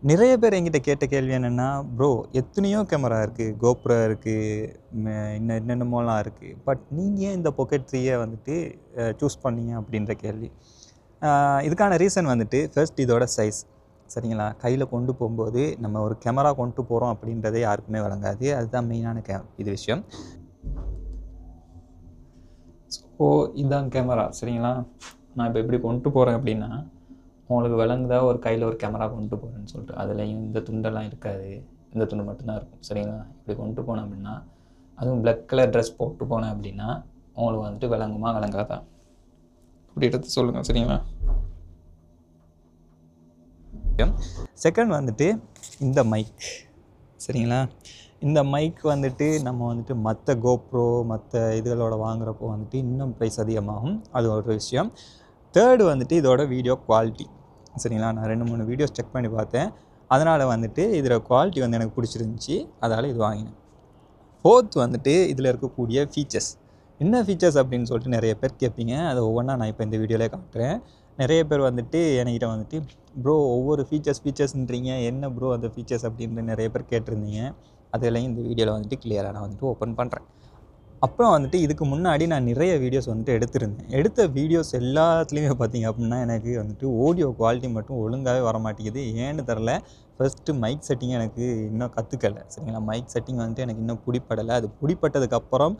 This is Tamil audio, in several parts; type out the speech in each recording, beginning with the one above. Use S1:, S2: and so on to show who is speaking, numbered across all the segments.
S1: நிறைய பேர் என்கிட்ட கேட்ட கேள்வி என்னென்னா, ப்ரோ எத்தனையோ கேமரா இருக்குது, கோப்ரோ இருக்குது, என்னென்னமோலாம் இருக்குது. பட் நீங்கள் ஏன் இந்த பாக்கெட் 3 வந்துட்டு சூஸ் பண்ணீங்க அப்படின்ற கேள்வி. இதுக்கான ரீசன் வந்துட்டு ஃபர்ஸ்ட் இதோட சைஸ். சரிங்களா? கையில் கொண்டு போகும்போது நம்ம ஒரு கேமரா கொண்டு போகிறோம் அப்படின்றதே யாருக்குமே வழங்காது. அதுதான் மெயினான இது விஷயம். ஸோ இதுதான் கேமரா. சரிங்களா? நான் இப்போ எப்படி கொண்டு போகிறேன் அப்படின்னா, உங்களுக்கு விளங்குதா ஒரு கையில் ஒரு கேமரா கொண்டு போகிறேன்னு சொல்லிட்டு. அதுலேயும் இந்த துண்டெல்லாம் இருக்காது, இந்த துண்டு மட்டும்தான் இருக்கும். சரிங்களா? இப்படி கொண்டு போனேன் அப்படின்னா, அதுவும் பிளாக் கலர் ட்ரெஸ் போட்டு போனேன் அப்படின்னா உங்களுக்கு வந்துட்டு விளங்குமா விளங்காதா இப்படி எடுத்து சொல்லுங்கள். சரிங்களா? செகண்ட் வந்துட்டு இந்த மைக். சரிங்களா? இந்த மைக் வந்துட்டு நம்ம வந்துட்டு மற்ற கோப்ரோ மற்ற இதுகளோட வாங்குகிறப்போ வந்துட்டு இன்னும் ப்ரைஸ் அதிகமாகும். அது ஒரு விஷயம். தேர்டு வந்துட்டு இதோட வீடியோ குவாலிட்டி. சரிங்களா? நான் 2-3 வீடியோஸ் செக் பண்ணி பார்த்தேன். அதனால் வந்துட்டு இதில் குவாலிட்டி வந்து எனக்கு பிடிச்சிருந்துச்சி. அதால் இது வாங்கினேன். ஃபோர்த் வந்துட்டு இதில் இருக்கக்கூடிய ஃபீச்சர்ஸ். என்ன ஃபீச்சர்ஸ் அப்படின்னு சொல்லிட்டு நிறைய பேர் கேட்பீங்க. அதை ஒவ்வொன்றா நான் இப்போ இந்த வீடியோவிலே காட்டுறேன். நிறைய பேர் வந்துட்டு என்கிட்ட வந்துட்டு ப்ரோ ஒவ்வொரு ஃபீச்சர்ஸ்ன்றீங்க, என்ன ப்ரோ அந்த ஃபீச்சர்ஸ் அப்படின்ட்டு நிறைய பேர் கேட்டிருந்தீங்க. அதெல்லாம் இந்த வீடியோவில் வந்துட்டு கிளியராக நான் வந்துட்டு ஓப்பன் பண்ணுறேன். அப்புறம் வந்துட்டு இதுக்கு முன்னாடி நான் நிறைய வீடியோஸ் வந்துட்டு எடுத்திருந்தேன். எடுத்த வீடியோஸ் எல்லாத்துலேயுமே பார்த்திங்க அப்படின்னா எனக்கு வந்துட்டு ஆடியோ குவாலிட்டி மட்டும் ஒழுங்காகவே வர மாட்டேங்குது. ஏன்னு தெரில. ஃபஸ்ட்டு மைக் செட்டிங் எனக்கு இன்னும் கற்றுக்கலை. சரிங்களா? மைக் செட்டிங் வந்துட்டு எனக்கு இன்னும் பிடிப்படலை. அது பிடிப்பட்டதுக்கப்புறம்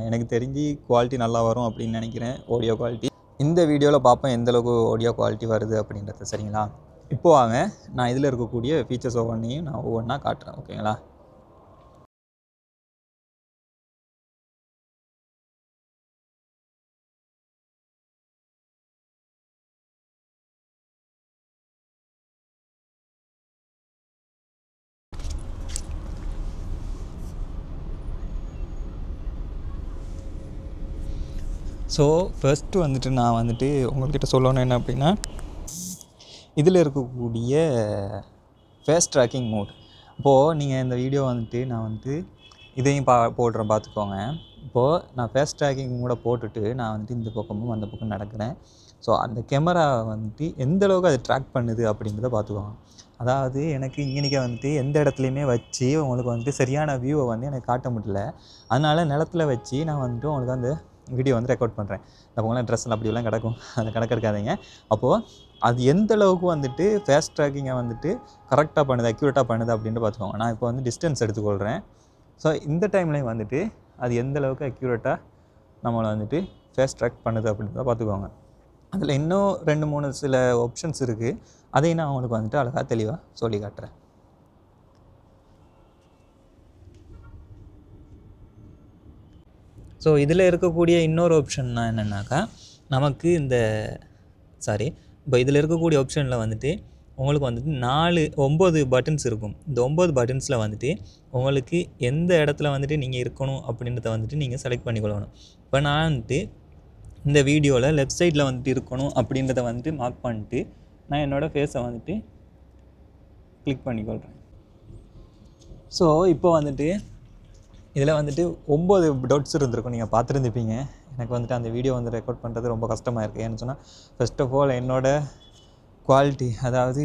S1: எனக்கு தெரிஞ்சு குவாலிட்டி நல்லா வரும் அப்படின்னு நினைக்கிறேன். ஆடியோ குவாலிட்டி இந்த வீடியோவில் பார்ப்போம் எந்தளவுக்கு ஆடியோ குவாலிட்டி வருது அப்படின்றது. சரிங்களா? இப்போ வாங்க நான் இதில் இருக்கக்கூடிய ஃபீச்சர்ஸ் ஒவ்வொன்றையும் நான் ஒவ்வொன்றா காட்டுறேன். ஓகேங்களா? ஸோ ஃபஸ்ட்டு வந்துட்டு நான் வந்துட்டு உங்கள்கிட்ட சொல்லணும் என்ன அப்படின்னா, இதில் இருக்கக்கூடிய ஃபேஸ் ட்ராக்கிங் மோட். இப்போது நீங்கள் இந்த வீடியோ வந்துட்டு நான் வந்துட்டு இதையும் போடுறேன் பார்த்துக்கோங்க. இப்போது நான் ஃபேஸ் ட்ராக்கிங் மோடை போட்டுட்டு நான் வந்துட்டு இந்த பக்கமும் அந்த பக்கம் நடக்கிறேன். ஸோ அந்த கேமரா வந்துட்டு எந்தளவுக்கு அது ட்ராக் பண்ணுது அப்படின்றத பார்த்துக்கோங்க. அதாவது எனக்கு இங்கேனிக்க வந்துட்டு எந்த இடத்துலையுமே வச்சு உங்களுக்கு வந்துட்டு சரியான வியூவை வந்து எனக்கு காட்ட முடியல. அதனால் நிலத்துல வச்சு நான் வந்துட்டு உங்களுக்கு அந்த வீடியோ வந்து ரெக்கார்ட் பண்ணுறேன். இந்த பக்கம்லாம் ட்ரெஸ்ஸில் அப்படிலாம் கிடக்கும், அதை கிடக்காதீங்க. அப்போது அது எந்த அளவுக்கு வந்துட்டு ஃபேஸ் ட்ராக்கிங்கை வந்துட்டு கரெக்டாக பண்ணுது, அக்யூரேட்டாக பண்ணுது அப்படின்ட்டு பார்த்துக்கோங்க. நான் இப்போ வந்து டிஸ்டன்ஸ் எடுத்துக்கொள்கிறேன். ஸோ இந்த டைம்லேயும் வந்துட்டு அது எந்த அளவுக்கு அக்யூரேட்டாக நம்மளை வந்துட்டு ஃபேஸ் ட்ராக் பண்ணுது அப்படின்றத பார்த்துக்கோங்க. அதில் இன்னும் 2-3 சில ஆப்ஷன்ஸ் இருக்குது. அதையும் நான் உங்களுக்கு வந்துட்டு அழகாக தெளிவாக சொல்லி காட்டுறேன். ஸோ இதில் இருக்கக்கூடிய இன்னொரு ஆப்ஷன்னா என்னென்னாக்கா, நமக்கு இப்போ இதில் இருக்கக்கூடிய ஆப்ஷனில் வந்துட்டு உங்களுக்கு வந்துட்டு 9 பட்டன்ஸ் இருக்கும். இந்த 9 பட்டன்ஸில் வந்துட்டு உங்களுக்கு எந்த இடத்துல வந்துட்டு நீங்கள் இருக்கணும் அப்படின்றத வந்துட்டு நீங்கள் செலக்ட் பண்ணிக்கொள்ளணும். இப்போ நான் வந்துட்டு இந்த வீடியோவில் லெஃப்ட் சைடில் வந்துட்டு இருக்கணும் அப்படின்றத வந்துட்டு மார்க் பண்ணிட்டு நான் என்னோடய ஃபேஸை வந்துட்டு கிளிக் பண்ணிக்கொள்கிறேன். ஸோ இப்போ வந்துட்டு இதில் வந்துட்டு 9 டாட்ஸ் இருந்திருக்கும். நீங்கள் பார்த்துருந்துப்பீங்க. எனக்கு வந்துட்டு அந்த வீடியோ வந்து ரெக்கார்ட் பண்ணுறது ரொம்ப கஷ்டமாக இருக்குது. ஏன்னு சொன்னால் ஃபர்ஸ்ட் ஆஃப் ஆல் என்னோடய குவாலிட்டி, அதாவது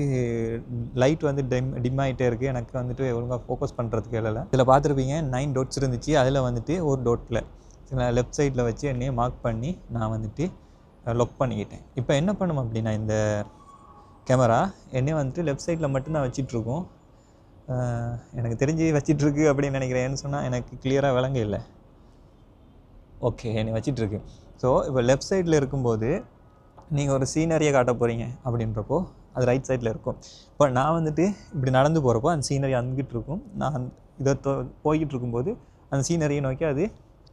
S1: லைட் வந்து டிம் ஆகிட்டே இருக்குது. எனக்கு வந்துட்டு ஒழுங்காக ஃபோக்கஸ் பண்ணுறதுக்கு இல்லை. இதில் பார்த்துருப்பீங்க 9 டாட்ஸ் இருந்துச்சு. அதில் வந்துட்டு ஒரு டாட்டில் நான் லெஃப்ட் சைடில் வச்சு என்னையே மார்க் பண்ணி நான் வந்துட்டு லொக் பண்ணிக்கிட்டேன். இப்போ என்ன பண்ணும் அப்படின்னா இந்த கேமரா என்னையே வந்துட்டு லெஃப்ட் சைடில் மட்டும்தான் வச்சிட்ருக்கோம். எனக்கு தெரிஞ்சு வச்சிட்ருக்கு அப்படின்னு நினைக்கிறேன். ஏன்னு சொன்னால் எனக்கு கிளியராக விளங்க இல்லை. ஓகே, என்னை வச்சிட்ருக்கு. ஸோ இப்போ லெஃப்ட் சைடில் இருக்கும்போது நீங்கள் ஒரு சீனரியை காட்ட போகிறீங்க அப்படின்றப்போ அது ரைட் சைடில் இருக்கும். இப்போ நான் வந்துட்டு இப்படி நடந்து போகிறப்போ அந்த சீனரி அங்கிட்டு இருக்கும். நான் இதை போய்கிட்டு இருக்கும்போது அந்த சீனரியை நோக்கி அது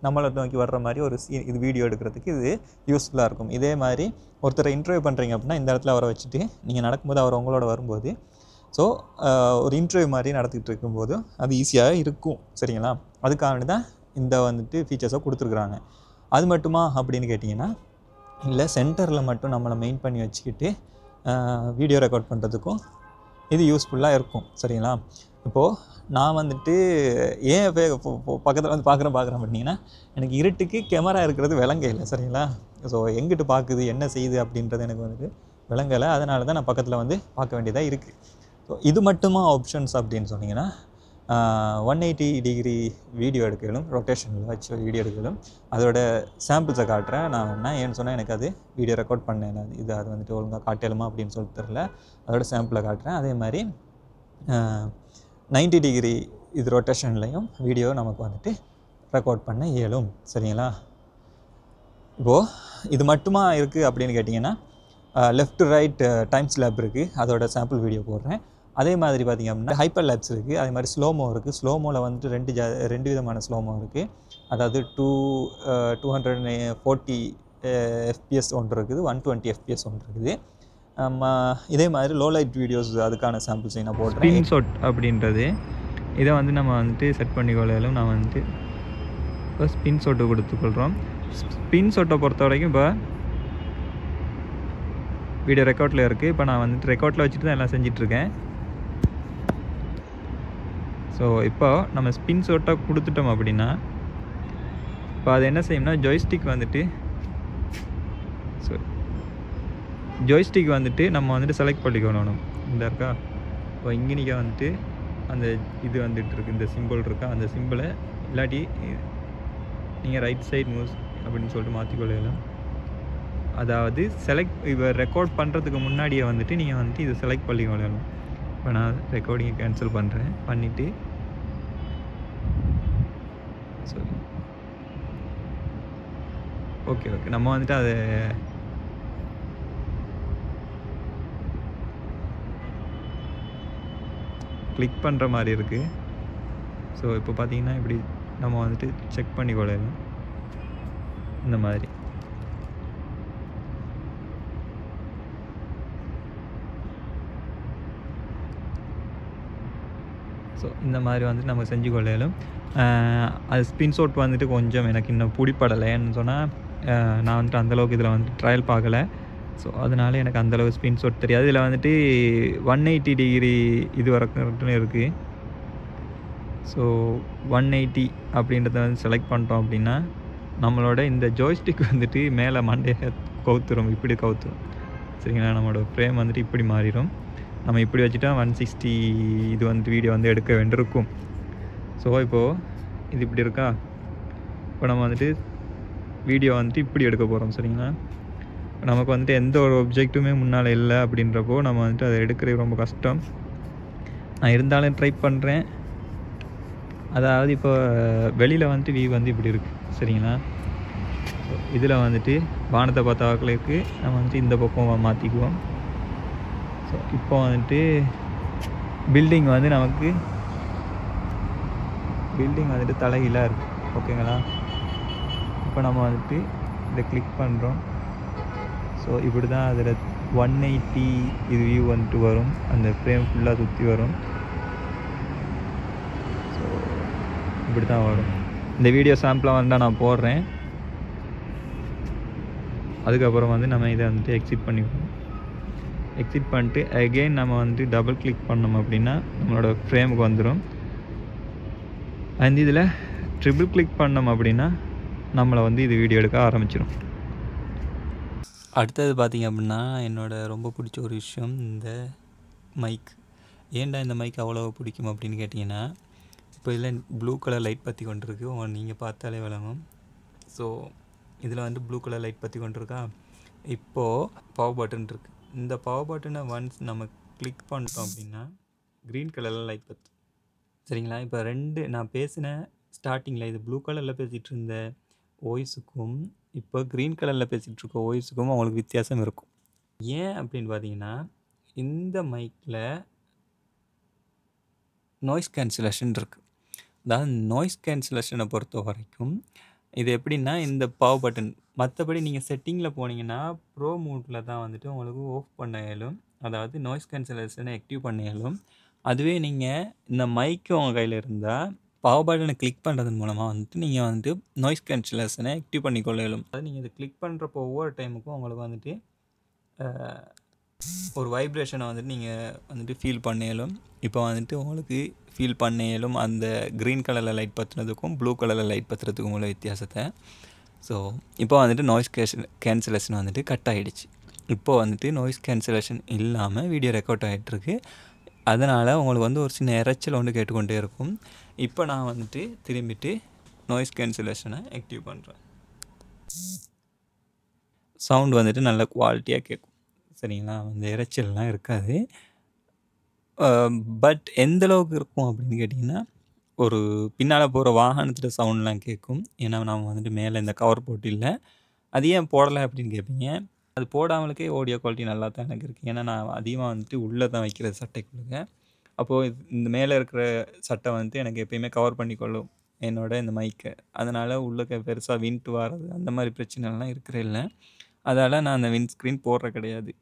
S1: நம்மளை நோக்கி வர்ற மாதிரி ஒரு இது வீடியோ எடுக்கிறதுக்கு இது யூஸ்ஃபுல்லாக இருக்கும். இதே மாதிரி ஒருத்தரை இன்டர்வியூ பண்ணுறீங்க அப்படின்னா இந்த இடத்துல அவரை வச்சுட்டு நீங்கள் நடக்கும்போது அவர் உங்களோட வரும்போது ஸோ ஒரு இன்டர்வியூ மாதிரி நடத்திக்கிட்டு இருக்கும்போது அது ஈஸியாக இருக்கும். சரிங்களா? அதுக்காக தான் இந்த வந்துட்டு ஃபீச்சர்ஸை கொடுத்துருக்குறாங்க. அது மட்டுமா அப்படின்னு கேட்டிங்கன்னா, இல்லை சென்டரில் மட்டும் நம்மளை மெயின் பண்ணி வச்சுக்கிட்டு வீடியோ ரெக்கார்ட் பண்ணுறதுக்கும் இது யூஸ்ஃபுல்லாக இருக்கும். சரிங்களா? இப்போது நான் வந்துட்டு ஏன் பக்கத்தில் வந்து பார்க்குறேன் அப்படின்னா, எனக்கு இருட்டுக்கு கேமரா இருக்கிறது விளங்க இல்லை. சரிங்களா? ஸோ எங்கிட்டு பார்க்குது என்ன செய்யுது அப்படின்றது எனக்கு வந்துட்டு விளங்கலை. அதனால தான் நான் பக்கத்தில் வந்து பார்க்க வேண்டியதாக இருக்குது. ஸோ இது மட்டுமா ஆப்ஷன்ஸ் அப்படின்னு சொன்னீங்கன்னா 180 டிகிரி வீடியோ எடுக்கலும், ரொட்டேஷனில் வச்சு வீடியோ எடுக்கலும். அதோட சாம்பிள்ஸை காட்டுறேன். நான் ஏன்னு சொன்னால் எனக்கு அது வீடியோ ரெக்கார்ட் பண்ணேன், அது வந்துட்டு ஒழுங்காக காட்டலுமா அப்படின்னு சொல்லிட்டு தெரில. அதோட சாம்பிளை காட்டுறேன். அதே மாதிரி 90 டிகிரி இது ரொட்டேஷன்லையும் வீடியோ நமக்கு வந்துட்டு ரெக்கார்ட் பண்ண இயலும். சரிங்களா? இப்போது இது மட்டுமா இருக்குது அப்படின்னு கேட்டிங்கன்னா லெஃப்ட் ரைட் டைம் ஸ்லாப் இருக்குது, அதோட சாம்பிள் வீடியோ போடுறேன். அதே மாதிரி பார்த்திங்க அப்படின்னா ஹைப்பர் லேப்ஸ் இருக்குது, அதே மாதிரி ஸ்லோமோ இருக்குது. ஸ்லோமோவில் வந்துட்டு ரெண்டு விதமான ஸ்லோமோ இருக்குது. அதாவது 240 FPS ஒன்று இருக்குது, 120 FPS ஒன்று இருக்குது. இதே மாதிரி லோ லைட் வீடியோஸ் அதுக்கான சாம்பிள்ஸை நான் போடுறேன். ஸ்பின் ஷாட் அப்படின்றது இதை வந்து நம்ம வந்துட்டு செட் பண்ணிக்கொள்ளும். நான் வந்துட்டு இப்போ ஸ்பின் ஷாட்டு கொடுத்துக்கொள்கிறோம். ஸ்பின் ஷாட்டை பொறுத்த வரைக்கும் இப்போ வீடியோ ரெக்கார்டில் இருக்குது. இப்போ நான் வந்துட்டு ரெக்கார்டில் வச்சுட்டு தான் எல்லாம் செஞ்சிட்ருக்கேன். ஸோ இப்போ நம்ம ஸ்பின் ஷாட்டாக கொடுத்துட்டோம் அப்படின்னா இப்போ அது என்ன செய்யும்னா ஜாய்ஸ்டிக் வந்துட்டு நம்ம வந்துட்டு செலக்ட் பண்ணிக்கணும். இந்த இருக்கா, இப்போ இங்கே நீங்கள் வந்துட்டு அந்த இது வந்துட்டு இருக்குது, இந்த சிம்பிள் இருக்கா, அந்த சிம்பிளை இல்லாட்டி நீங்கள் ரைட் சைட் மூவ்ஸ் அப்படின்னு சொல்லிட்டு மாற்றிக்கொள்ளலாம். அதாவது இப்போ ரெக்கார்ட் பண்ணுறதுக்கு முன்னாடியே வந்துட்டு நீங்கள் வந்துட்டு இதை செலக்ட் பண்ணிக்கொள்ளலாம். இப்போ நான் ரெக்கார்டிங்கை கேன்சல் பண்ணுறேன், பண்ணிவிட்டு ஓகே நம்ம வந்துட்டு அதை கிளிக் பண்ணுற மாதிரி இருக்குது. ஸோ இப்போ பார்த்தீங்கன்னா இப்படி நம்ம வந்துட்டு செக் பண்ணி கொள்ளலாம் இந்த மாதிரி. ஸோ இந்த மாதிரி வந்துட்டு நம்ம செஞ்சு கொள்ளலும். அது ஸ்பின் ஷாட் வந்துட்டு கொஞ்சம் எனக்கு இன்னும் பிடிப்படலைன்னு சொன்னால் நான் வந்துட்டு அந்தளவுக்கு இதில் வந்துட்டு ட்ரையல் பார்க்கலை. ஸோ அதனால எனக்கு அந்தளவு ஸ்பின் ஷாட் தெரியாது. இதில் வந்துட்டு 180 டிகிரி இது வரைக்கும் இருக்குது. ஸோ 180 அப்படின்றத வந்து செலக்ட் பண்ணிட்டோம் அப்படின்னா நம்மளோட இந்த ஜாய்ஸ்டிக் வந்துட்டு மேலே மண்டையை கவுத்துரும், இப்படி கவுத்துரும். சரிங்களா? நம்மளோட ஃப்ரேம் வந்துட்டு இப்படி மாறிடும். நம்ம இப்படி வச்சுட்டா 160 இது வந்துட்டு வீடியோ வந்து எடுக்க வேண்டியிருக்கும். ஸோ இப்போது இது இப்படி இருக்கா, இப்போ நம்ம வந்துட்டு வீடியோ வந்துட்டு இப்படி எடுக்க போகிறோம். சரிங்களா? நமக்கு வந்துட்டு எந்த ஒரு ஒப்ஜெக்ட்டுமே முன்னால் இல்லை அப்படின்றப்போ நம்ம வந்துட்டு அதை எடுக்கிறது ரொம்ப கஷ்டம். நான் இருந்தாலும் ட்ரை பண்ணுறேன். அதாவது இப்போ வெளியில் வந்துட்டு வியூ வந்து இப்படி இருக்குது. சரிங்களா? ஸோ இதில் வந்துட்டு வானத்தை பார்த்த வாக்களுக்கு நம்ம வந்துட்டு இந்த பக்கம் மாற்றிக்குவோம். ஸோ இப்போ வந்துட்டு பில்டிங் வந்துட்டு தலைகீழாக இருக்குது. ஓகேங்களா? இப்போ நம்ம வந்துட்டு இதை கிளிக் பண்ணுறோம். ஸோ இப்படி தான் அதில் 180 இது வியூ வந்துட்டு வரும், அந்த ஃப்ரேம் ஃபுல்லாக சுற்றி வரும். ஸோ இப்படி தான் வரும். இந்த வீடியோ சாம்பிளாக வந்தால் நான் போடுறேன். அதுக்கப்புறம் வந்து நம்ம இதை வந்துட்டு எக்ஸிட் பண்ணிக்குவோம். எக்ஸிட் பண்ணிட்டு அகெயின் நம்ம வந்துட்டு டபுள் கிளிக் பண்ணோம் அப்படின்னா நம்மளோட ஃப்ரேமுக்கு வந்துடும். அண்ட் இதில் ட்ரிபிள் கிளிக் பண்ணோம் அப்படின்னா நம்மளை வந்து இது வீடியோ எடுக்க ஆரம்பிச்சிடும். அடுத்தது பார்த்திங்க அப்படின்னா என்னோடய ரொம்ப பிடிச்ச ஒரு விஷயம் இந்த மைக். ஏன்டா இந்த மைக் அவ்வளோ பிடிக்கும் அப்படின்னு கேட்டிங்கன்னா, இப்போ இதில் ப்ளூ கலர் லைட் பற்றி கொண்டு இருக்குது, நீங்கள் பார்த்தாலே விளங்கும். ஸோ இதில் வந்து ப்ளூ கலர் லைட் பற்றி கொண்டு இருக்கா. இப்போது பவர் பட்டன் இருக்குது. இந்த பவர் பட்டனை ஒன்ஸ் நம்ம கிளிக் பண்ணிட்டோம் அப்படின்னா க்ரீன் கலரில் லைட் பற்றி. சரிங்களா? இப்போ நான் பேசின ஸ்டார்டிங்கில் இது ப்ளூ கலரில் பேசிகிட்டு இருந்த வாய்ஸுக்கும் இப்போ க்ரீன் கலரில் பேசிகிட்டு இருக்க வாய்ஸுக்கும் அவங்களுக்கு வித்தியாசம் இருக்கும். ஏன் அப்படின்னு பார்த்தீங்கன்னா, இந்த மைக்கில் நாய்ஸ் கேன்சலேஷன் இருக்குது. அதாவது நாய்ஸ் கேன்சலேஷனை பொறுத்த வரைக்கும் இது எப்படின்னா, இந்த பவர் பட்டன் மற்றபடி நீங்கள் செட்டிங்கில் போனீங்கன்னா ப்ரோ மோட்டில் தான் வந்துட்டு உங்களுக்கு ஆஃப் பண்ண இயலும், அதாவது நாய்ஸ் கேன்சலேஷனை ஆக்டிவ் பண்ண இயலும். அதுவே நீங்கள் இந்த மைக்கு உங்கள் கையில் இருந்தால் பவர் பட்டனை கிளிக் பண்ணுறதன் மூலமாக வந்துட்டு நீங்கள் வந்துட்டு நாய்ஸ் கேன்சலேஷனை ஆக்டிவ் பண்ணிக்கொள்ள இயலும். அதாவது நீங்கள் இதை கிளிக் பண்ணுறப்போ ஒவ்வொரு டைமுக்கும் உங்களுக்கு வந்துட்டு ஒரு வைப்ரேஷனை வந்துட்டு நீங்கள் வந்துட்டு ஃபீல் பண்ண இயலும். இப்போ வந்துட்டு உங்களுக்கு ஃபீல் பண்ண இயலும் அந்த க்ரீன் கலரில் லைட் பற்றுறதுக்கும் ப்ளூ கலரில் லைட் பற்றுறதுக்கும் உள்ள வித்தியாசத்தை. ஸோ இப்போ வந்துட்டு நாய்ஸ் கேன்சலேஷன் வந்துட்டு கட் ஆகிடுச்சு. இப்போ வந்துட்டு நாய்ஸ் கேன்சலேஷன் இல்லாமல் வீடியோ ரெக்கார்ட் ஆகிட்டுருக்கு. அதனால் உங்களுக்கு வந்து ஒரு சின்ன இரைச்சல் ஒன்று கேட்டுக்கொண்டே இருக்கும். இப்போ நான் வந்துட்டு திரும்பிட்டு நாய்ஸ் கேன்சலேஷனை ஆக்டிவ் பண்ணுறேன். சவுண்ட் வந்துட்டு நல்ல குவாலிட்டியாக கேட்கும். சரிங்களா? அந்த இரைச்சல்லாம் இருக்காது. பட் எந்த அளவுக்கு இருக்கும் அப்படின்னு கேட்டிங்கன்னா, ஒரு பின்னால் போகிற வாகனத்தில் சவுண்ட்லாம் கேட்கும். ஏன்னா நம்ம வந்துட்டு மேலே இந்த கவர் போட்டு இல்லை. அது ஏன் போடலை அப்படின்னு கேட்பீங்க. அது போடாமலுக்கே ஆடியோ குவாலிட்டி நல்லா தான் எனக்கு இருக்குது. ஏன்னா நான் அதிகமாக வந்துட்டு உள்ளே தான் வைக்கிறது சட்டைக்குள்ளுங்க. அப்போது இந்த மேலே இருக்கிற சட்டை வந்துட்டு எனக்கு எப்பயுமே கவர் பண்ணிக்கொள்ளும் என்னோட இந்த மைக்கை. அதனால் உள்ளே பெருசாக விண்ட் வர்றது அந்த மாதிரி பிரச்சனைலாம் இருக்கிறதில்ல. அதால் நான் அந்த விண்ட் ஸ்க்ரீன் போடுற கிடையாது.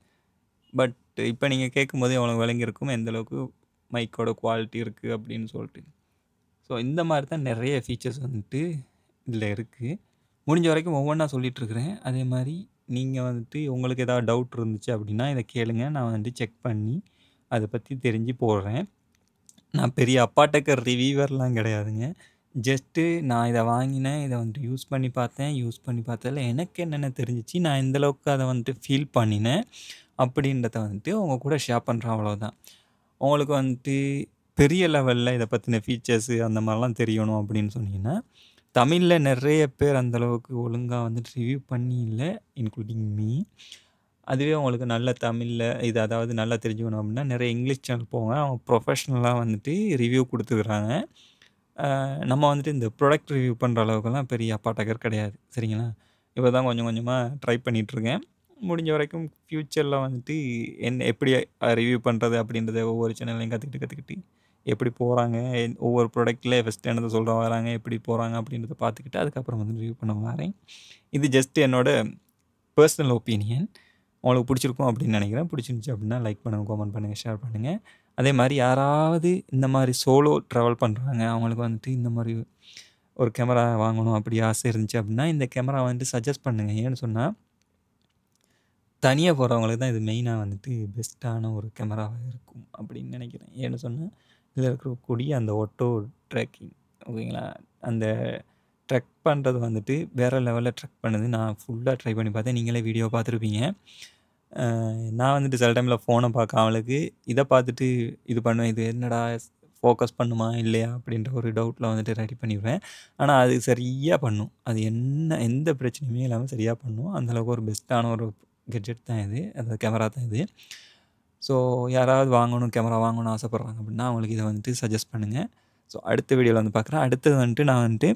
S1: பட் இப்போ நீங்கள் கேட்கும்போதே உங்களுக்கு விளங்கியிருக்கும் எந்த அளவுக்கு மைக்கோட குவாலிட்டி இருக்குது அப்படின்னு சொல்லிட்டு. ஸோ இந்த மாதிரி தான் நிறைய ஃபீச்சர்ஸ் வந்துட்டு இதில் இருக்குது. முடிஞ்ச வரைக்கும் ஒவ்வொன்றா சொல்லிகிட்ருக்கிறேன். அதே மாதிரி நீங்கள் வந்துட்டு உங்களுக்கு ஏதாவது டவுட் இருந்துச்சு அப்படின்னா இதை கேளுங்க. நான் வந்துட்டு செக் பண்ணி அதை பற்றி தெரிஞ்சு போடுறேன். நான் பெரிய அப்பாட்டக்கர் ரிவ்யூவர்லாம் கிடையாதுங்க. ஜஸ்ட்டு நான் இதை வாங்கினேன். இதை வந்துட்டு யூஸ் பண்ணி பார்த்தேன். யூஸ் பண்ணி பார்த்ததில் எனக்கு என்னென்ன தெரிஞ்சிச்சு, நான் எந்த அளவுக்கு அதை வந்துட்டு ஃபீல் பண்ணினேன் அப்படின்றத வந்துட்டு உங்கள் கூட ஷேர் பண்ணுறேன், அவ்வளோதான். உங்களுக்கு வந்துட்டு பெரிய லெவலில் இதை பற்றின ஃபீச்சர்ஸு அந்த மாதிரிலாம் தெரியணும் அப்படின்னு சொன்னீங்கன்னா, தமிழில் நிறைய பேர் அந்தளவுக்கு ஒழுங்காக வந்துட்டு ரிவ்யூ பண்ணி இல்லை, இன்க்ளூடிங் மீ. அதுவே உங்களுக்கு நல்ல தமிழில் இது அதாவது நல்லா தெரிஞ்சுக்கணும் அப்படின்னா நிறைய இங்கிலீஷ் சேனல் போங்க. அவங்க ப்ரொஃபஷ்னலாக வந்துட்டு ரிவ்யூ கொடுத்துருக்குறாங்க. நம்ம வந்துட்டு இந்த ப்ராடக்ட் ரிவ்யூ பண்ணுற அளவுக்குலாம் பெரிய அப்பாட்டக்கர் கிடையாது. சரிங்களா? இப்போ தான் கொஞ்சம் கொஞ்சமாக ட்ரை பண்ணிகிட்ருக்கேன். முடிஞ்ச வரைக்கும் ஃப்யூச்சரில் வந்துட்டு எப்படி ரிவ்யூ பண்ணுறது அப்படின்றத ஒவ்வொரு சேனல்லையும் கற்றுக்கிட்டு எப்படி போகிறாங்க, ஒவ்வொரு ப்ராடக்ட்டில் ஃபஸ்ட்டு என்னதை சொல்ல வராங்க, எப்படி போகிறாங்க அப்படின்றத பார்த்துக்கிட்டு அதுக்கப்புறம் வந்து ரிவ்யூ பண்ண வரேன். இது ஜஸ்ட் என்னோடய பர்சனல் ஒப்பீனியன். உங்களுக்கு பிடிச்சிருக்கும் அப்படின்னு நினைக்கிறேன். பிடிச்சிருந்துச்சி அப்படின்னா லைக் பண்ணுங்கள், கமெண்ட் பண்ணுங்கள், ஷேர் பண்ணுங்கள். அதே மாதிரி யாராவது இந்த மாதிரி சோலோ ட்ராவல் பண்ணுறாங்க, அவங்களுக்கு வந்துட்டு இந்த மாதிரி ஒரு கேமரா வாங்கணும் அப்படி ஆசை இருந்துச்சு அப்படின்னா இந்த கேமரா வந்துட்டு சஜஸ்ட் பண்ணுங்கள். ஏன்னு சொன்னால் தனியாக போகிறவங்களுக்கு தான் இது மெயினாக வந்துட்டு பெஸ்ட்டான ஒரு கேமராவாக இருக்கும் அப்படின்னு நினைக்கிறேன். ஏன்னு சொன்னால் இதில் இருக்கக்கூடிய அந்த ஆட்டோ ட்ராக்கிங், ஓகேங்களா? அந்த ட்ரெக் பண்ணுறது வந்துட்டு வேறு லெவலில் ட்ரெக் பண்ணுது. நான் ஃபுல்லாக ட்ரை பண்ணி பார்த்தேன். நீங்களே வீடியோ பார்த்துருப்பீங்க. நான் வந்துட்டு சில டைமில் ஃபோனை பார்க்காமலுக்கு இதை பார்த்துட்டு இது பண்ணுவேன். இது என்னடா ஃபோக்கஸ் பண்ணுமா இல்லையா அப்படின்ற ஒரு டவுட்டில் வந்துட்டு ரெடி பண்ணிடுவேன். ஆனால் அது சரியாக பண்ணும். அது எந்த பிரச்சனையுமே இல்லாமல் சரியாக பண்ணும். அந்தளவுக்கு ஒரு பெஸ்ட்டான ஒரு கெட்ஜெட் தான் இது. அந்த கேமரா தான் இது. ஸோ யாராவது கேமரா வாங்கணும்னு ஆசைப்பட்றாங்க அப்படின்னா அவங்களுக்கு இதை வந்துட்டு சஜஸ்ட் பண்ணுங்கள். ஸோ அடுத்த வீடியோவில் வந்து பார்க்குறேன். அடுத்தது வந்துட்டு நான் வந்துட்டு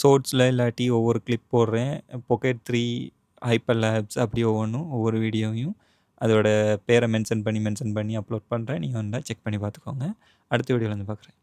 S1: ஷார்ட்ஸில் இல்லாட்டி ஒவ்வொரு கிளிப் போடுறேன். Pocket 3 ஹைப்பர் லேப்ஸ் அப்படி ஒவ்வொரு வீடியோவையும் அதோட பேரை மென்ஷன் பண்ணி அப்லோட் பண்ணுறேன். நீங்கள் வந்தால் செக் பண்ணி பார்த்துக்கோங்க. அடுத்த வீடியோவில் வந்து பார்க்குறேன்.